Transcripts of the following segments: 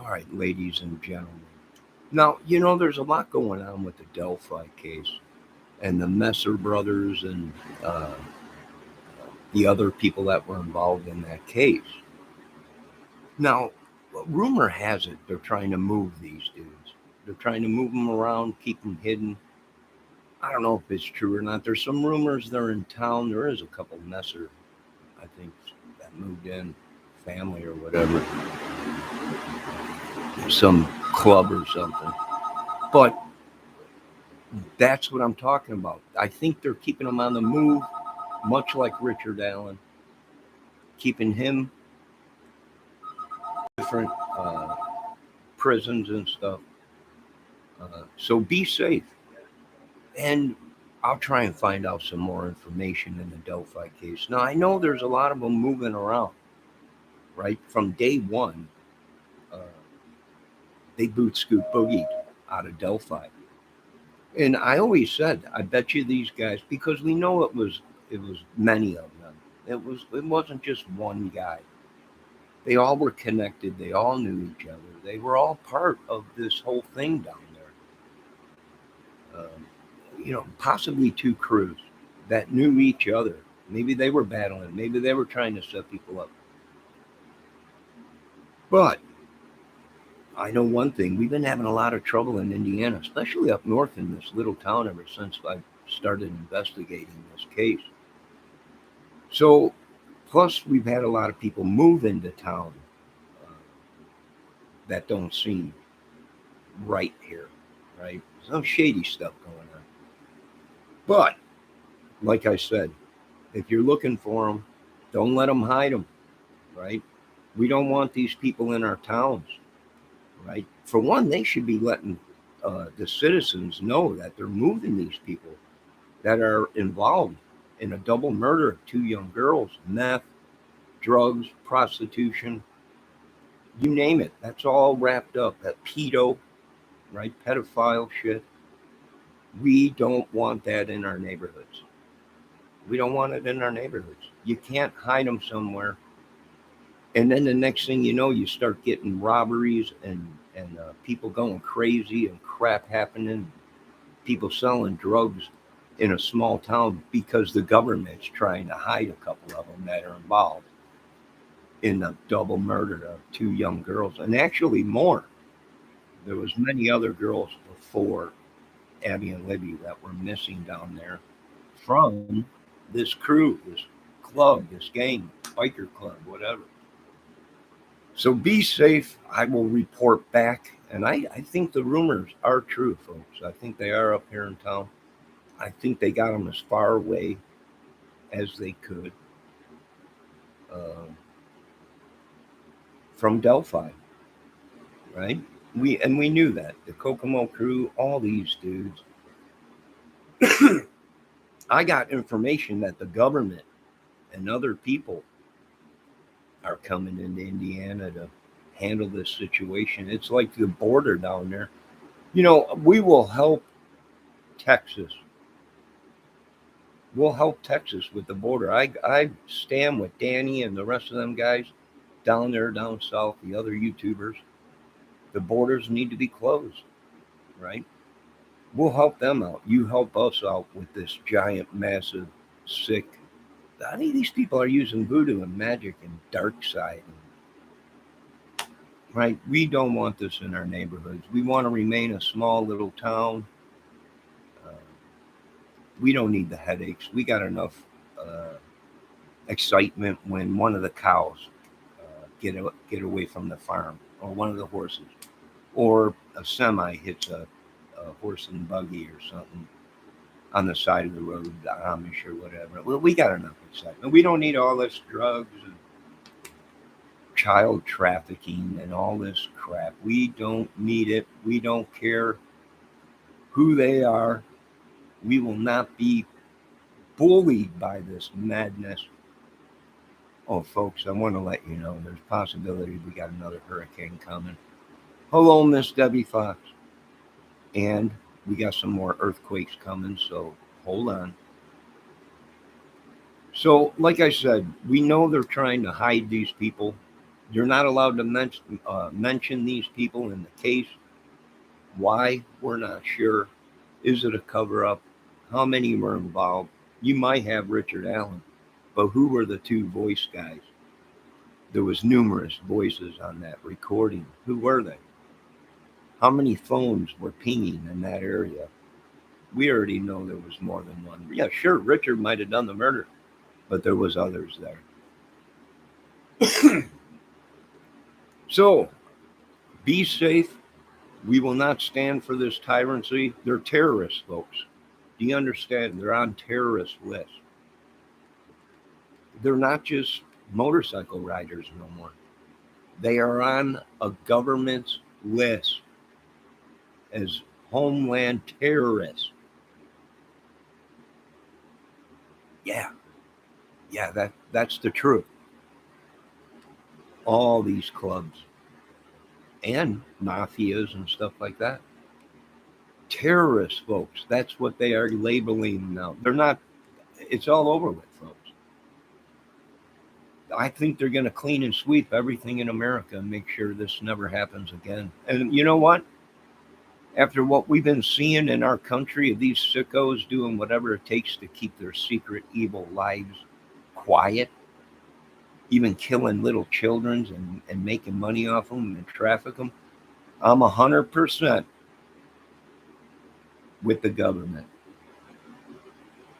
All right, ladies and gentlemen. Now, there's a lot going on with the Delphi case and the Messer brothers and uh, the other people that were involved in that case. Now, rumor has it they're trying to move these dudes. They're trying to move them around, keep them hidden. I don't know if it's true or not. There's some rumors they're in town. There is a couple Messer, I think, that moved in, family or whatever, some club or something. But that's what I'm talking about. I think they're keeping him on the move, much like Richard Allen, keeping him different prisons and stuff. So be safe. And I'll try and find out some more information in the Delphi case. Now, I know there's a lot of them moving around, right? From day one, uh, they boot scoop boogied out of Delphi. And I always said, I bet you these guys, because we know it was many of them. It wasn't just one guy. They all were connected. They all knew each other. They were all part of this whole thing down there. Possibly two crews that knew each other. Maybe they were battling. Maybe they were trying to set people up. But I know one thing: we've been having a lot of trouble in Indiana, especially up north in this little town, ever since I started investigating this case. So, plus we've had a lot of people move into town uh, that don't seem right here, right? Some shady stuff going on. But like I said, if you're looking for them, don't let them hide them, right? We don't want these people in our towns, right? For one, they should be letting the citizens know that they're moving these people that are involved in a double murder of two young girls, meth, drugs, prostitution, you name it. That's all wrapped up. That pedo, right? Pedophile shit. We don't want that in our neighborhoods. We don't want it in our neighborhoods. You can't hide them somewhere. And then the next thing you know, you start getting robberies and people going crazy and crap happening. People selling drugs in a small town because the government's trying to hide a couple of them that are involved in the double murder of two young girls, and actually more. There was many other girls before Abby and Libby that were missing down there from this crew, this club, this gang, biker club, whatever. So be safe. I will report back. And I think the rumors are true, folks. I think they are up here in town. I think they got them as far away as they could uh, from Delphi, right? We knew that the Kokomo crew, all these dudes. I got information that the government and other people are coming into Indiana to handle this situation. It's like the border down there. We will help Texas. We'll help Texas with the border. I stand with Danny and the rest of them guys down there, down south, the other YouTubers. The borders need to be closed, right? We'll help them out. You help us out with this giant, massive, sick. I think these people are using voodoo and magic and dark side, right? We don't want this in our neighborhoods. We want to remain a small little town. Uh, we don't need the headaches. We got enough uh, excitement when one of the cows get away from the farm, or one of the horses, or a semi hits a horse and buggy or something on the side of the road, the Amish or whatever. Well, we got enough excitement. We don't need all this drugs and child trafficking and all this crap. We don't need it. We don't care who they are. We will not be bullied by this madness. Oh, folks, I want to let you know there's possibility we got another hurricane coming. Hello, Miss Debbie Fox. And we got some more earthquakes coming, so hold on. So, like I said, we know they're trying to hide these people. You're not allowed to mention these people in the case. Why? We're not sure. Is it a cover up? How many were involved? You might have Richard Allen, but who were the two voice guys? There was numerous voices on that recording. Who were they? How many phones were pinging in that area? We already know there was more than one. Yeah, sure, Richard might have done the murder, but there was others there. So, be safe. We will not stand for this tyranny. They're terrorists, folks. Do you understand? They're on terrorist lists. They're not just motorcycle riders no more. They are on a government's list as homeland terrorists. Yeah, that's the truth. All these clubs and mafias and stuff like that. Terrorists, folks. That's what they are labeling now. They're not. It's all over with, folks. I think they're going to clean and sweep everything in America and make sure this never happens again. And you know what? After what we've been seeing in our country of these sickos doing whatever it takes to keep their secret evil lives quiet, even killing little children and making money off them and traffic them, I'm 100% with the government.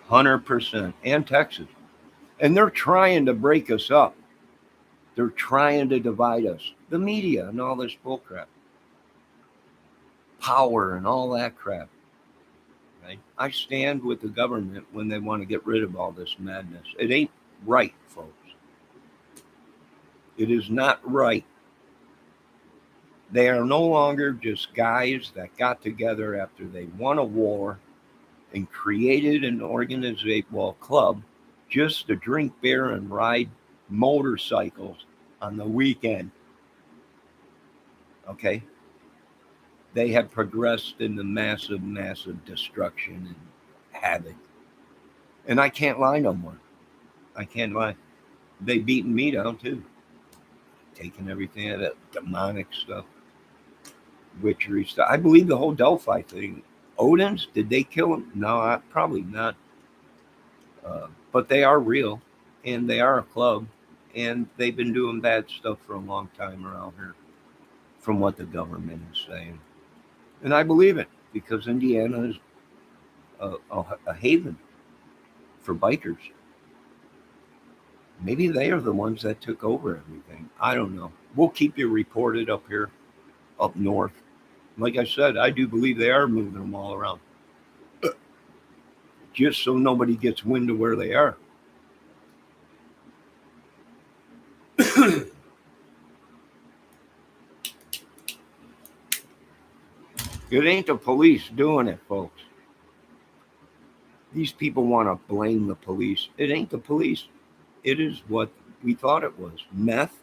100%. And Texas. And they're trying to break us up. They're trying to divide us. The media and all this bullcrap. Power and all that crap. Right? I stand with the government when they want to get rid of all this madness. It ain't right, folks. It is not right. They are no longer just guys that got together after they won a war and created an organization, well, club, just to drink beer and ride motorcycles on the weekend. Okay? They have progressed into massive, massive destruction and havoc. And I can't lie no more. I can't lie. They beaten me down too. Taking everything out of that demonic stuff. Witchery stuff. I believe the whole Delphi thing. Odens, did they kill him? No, probably not. But they are real, and they are a club, and they've been doing bad stuff for a long time around here, from what the government is saying. And I believe it, because Indiana is a haven for bikers. Maybe they are the ones that took over everything. I don't know. We'll keep you reported up here, up north. Like I said, I do believe they are moving them all around, just so nobody gets wind of where they are. It ain't the police doing it, folks. These people want to blame the police. It ain't the police. It is what we thought it was: meth,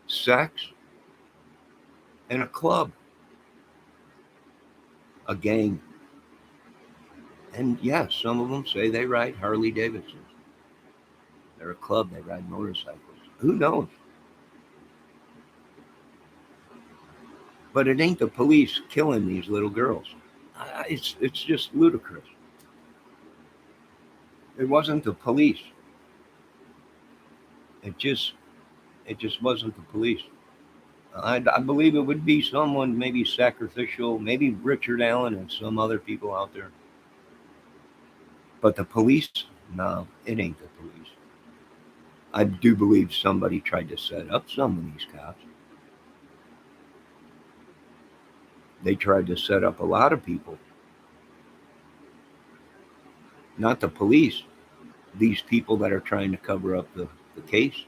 sex, and a club, a gang. And yes, some of them say they ride Harley Davidsons. They're a club, they ride motorcycles. Who knows? But it ain't the police killing these little girls. It's just ludicrous. It wasn't the police. It just wasn't the police. I believe it would be someone maybe sacrificial, maybe Richard Allen and some other people out there. But the police, no, it ain't the police. I do believe somebody tried to set up some of these cops. They tried to set up a lot of people. Not the police, these people that are trying to cover up the case.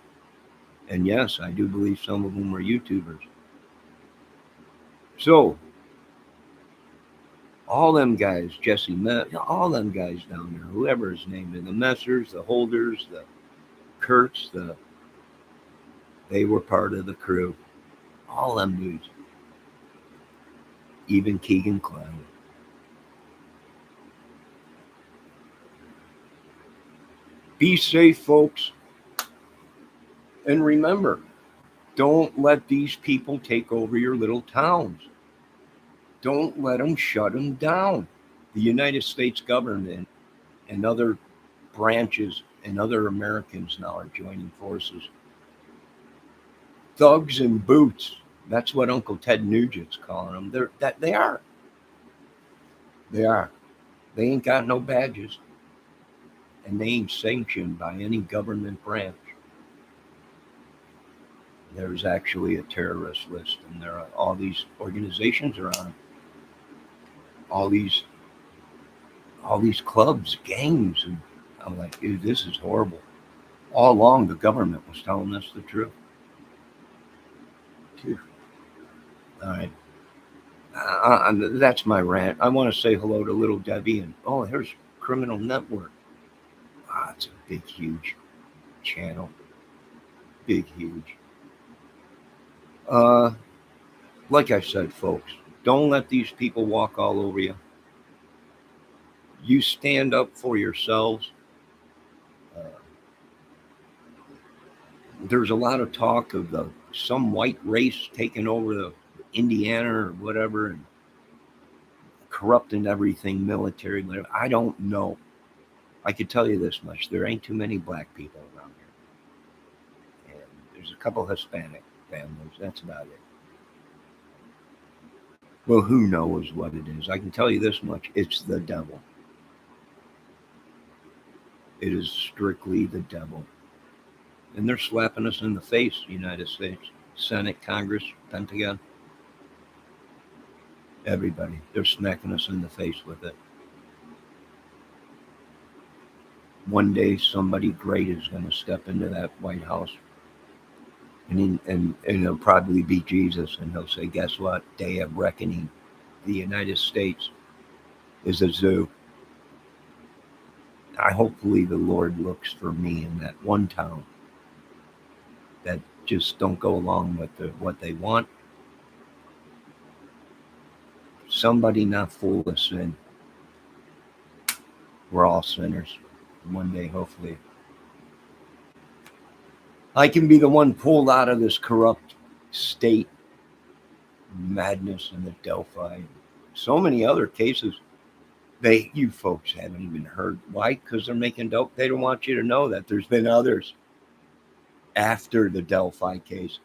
And yes, I do believe some of them were YouTubers. So, all them guys, Jesse Met, all them guys down there, whoever his name is, the Messers, the Holders, the Kurtz, they were part of the crew. All them dudes. Even Keegan Clown. Be safe, folks. And remember, don't let these people take over your little towns. Don't let them shut them down. The United States government and other branches and other Americans now are joining forces. Thugs in boots. That's what Uncle Ted Nugent's calling them. They are. They are. They ain't got no badges, and they ain't sanctioned by any government branch. There's actually a terrorist list, and there are all these organizations are on all these clubs, gangs, and I'm like, dude, this is horrible. All along, the government was telling us the truth. Phew. All right, that's my rant. I want to say hello to little Debbie, and oh, here's Criminal Network. Ah, it's a big, huge channel. Big, huge. Uh, like I said, folks, don't let these people walk all over you. You stand up for yourselves. Uh, there's a lot of talk of some white race taking over the Indiana or whatever and corrupting everything, military, whatever. I don't know. I could tell you this much: there ain't too many black people around here, and there's a couple Hispanic families. That's about it. Well, who knows what it is? I can tell you this much: it's the devil. It is strictly the devil. And they're slapping us in the face, United States, Senate, Congress, Pentagon, everybody. They're smacking us in the face with it. One day, somebody great is going to step into that White House, and it'll probably be Jesus, and he'll say, "Guess what? Day of reckoning. The United States is a zoo." Hopefully, the Lord looks for me in that one town that just don't go along with what they want. Somebody not fool us in. We're all sinners. One day, hopefully, I can be the one pulled out of this corrupt state madness in the Delphi. So many other cases. You folks haven't even heard. Why? Because they're making dope. They don't want you to know that there's been others after the Delphi case.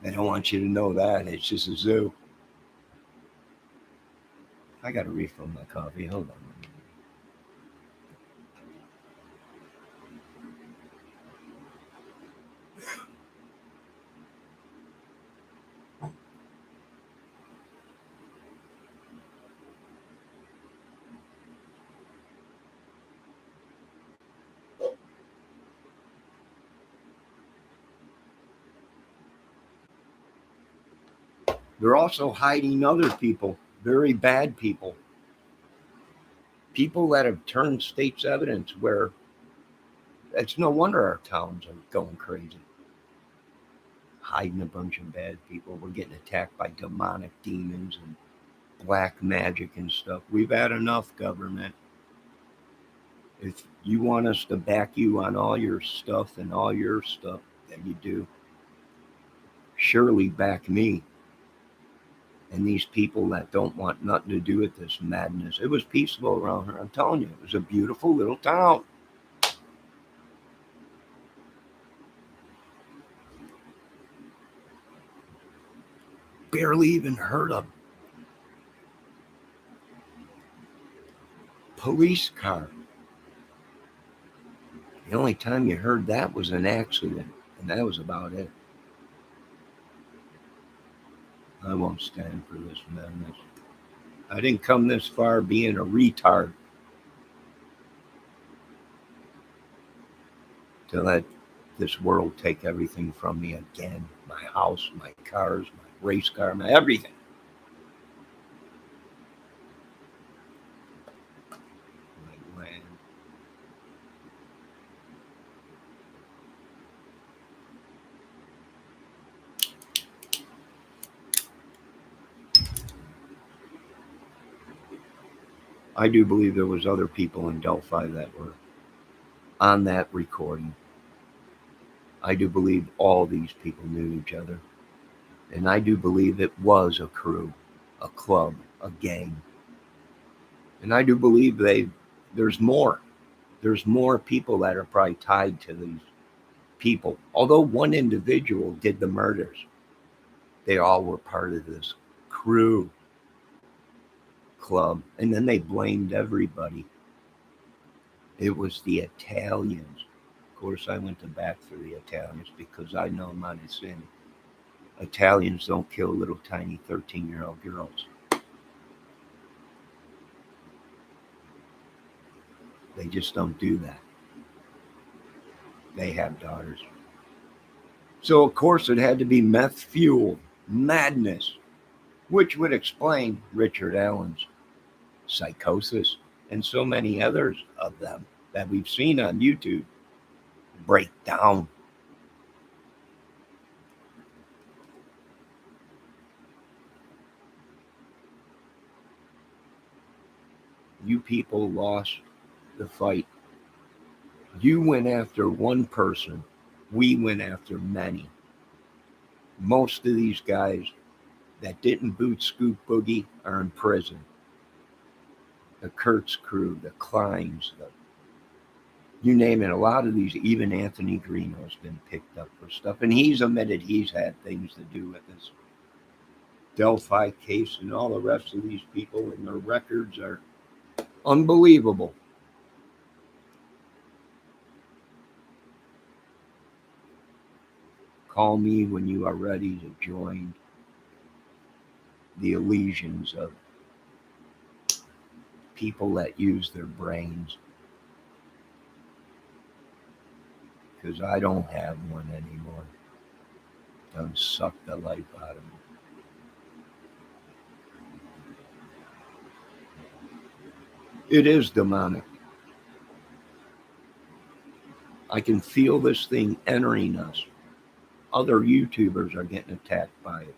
They don't want you to know that. It's just a zoo. I got to refill my coffee. Hold on. They're also hiding other people, very bad people, people that have turned state's evidence where it's no wonder our towns are going crazy. Hiding a bunch of bad people. We're getting attacked by demonic demons and black magic and stuff. We've had enough, government. If you want us to back you on all your stuff and all your stuff that you do, surely back me and these people that don't want nothing to do with this madness. It was peaceful around here. I'm telling you, it was a beautiful little town. Barely even heard a police car. The only time you heard that was an accident, and that was about it. I won't stand for this madness. I didn't come this far being a retard to let this world take everything from me again. My house, my cars, my race car, my everything. My land. I do believe there was other people in Delphi that were on that recording. I do believe all these people knew each other. And I do believe it was a crew, a club, a gang. And I do believe there's more. There's more people that are probably tied to these people. Although one individual did the murders, they all were part of this crew club. And then they blamed everybody. It was the Italians. Of course, I went to bat for the Italians because I know Sin. Italians don't kill little tiny 13-year-old girls. They just don't do that. They have daughters. So, of course, it had to be meth fueled madness, which would explain Richard Allen's psychosis and so many others of them that we've seen on YouTube break down. You people lost the fight. You went after one person. We went after many. Most of these guys that didn't boot scoop boogie are in prison. The Kurtz crew, the Kleins, you name it. A lot of these, even Anthony Greeno's been picked up for stuff. And he's admitted he's had things to do with this Delphi case and all the rest of these people. And their records are unbelievable. Call me when you are ready to join the legions of people that use their brains. Because I don't have one anymore. Done suck the life out of me. It is demonic. I can feel this thing entering us. Other YouTubers are getting attacked by it.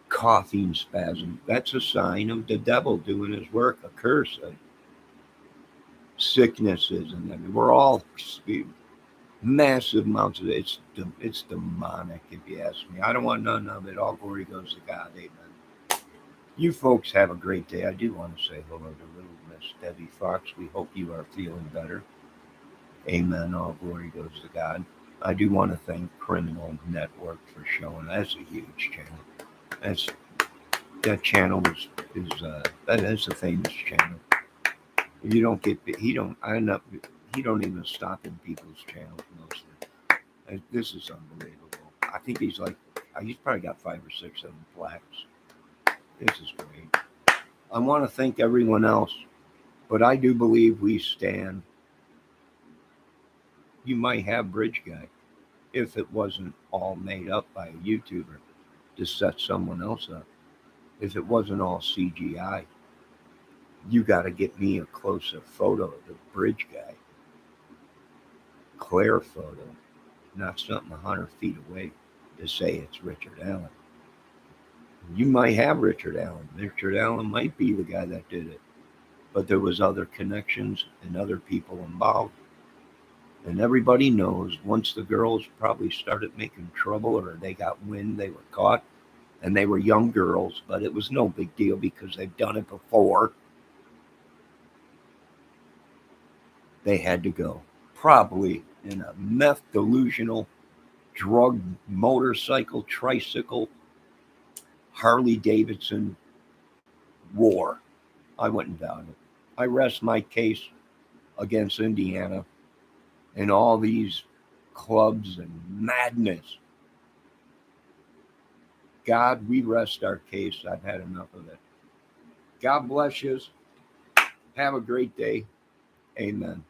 Coughing spasm. That's a sign of the devil doing his work, a curse. Sicknesses, and we're all massive amounts of it. It's demonic, if you ask me. I don't want none of it. All glory goes to God. Amen. You folks have a great day. I do want to say hello to little Miss Debbie Fox. We hope you are feeling better. Amen. All glory goes to God. I do want to thank Criminal Network for showing. That's a huge channel. That channel that is a famous channel. You don't get he don't even stop in people's channels mostly. This is unbelievable. I think he's probably got 5 or 6 of them plaques. This is great. I want to thank everyone else, but I do believe we stand. You might have Bridge Guy if it wasn't all made up by a YouTuber to set someone else up. If it wasn't all CGI. You got to get me a closer photo of the Bridge Guy. Clear photo, not something 100 feet away to say it's Richard Allen. You might have Richard Allen. Richard Allen might be the guy that did it. But there was other connections and other people involved. And everybody knows once the girls probably started making trouble or they got wind, they were caught. And they were young girls, but it was no big deal because they've done it before. They had to go. Probably in a meth delusional drug motorcycle, tricycle, Harley Davidson war. I wouldn't doubt it. I rest my case against Indiana and all these clubs and madness. God, we rest our case. I've had enough of it. God bless you. Have a great day. Amen.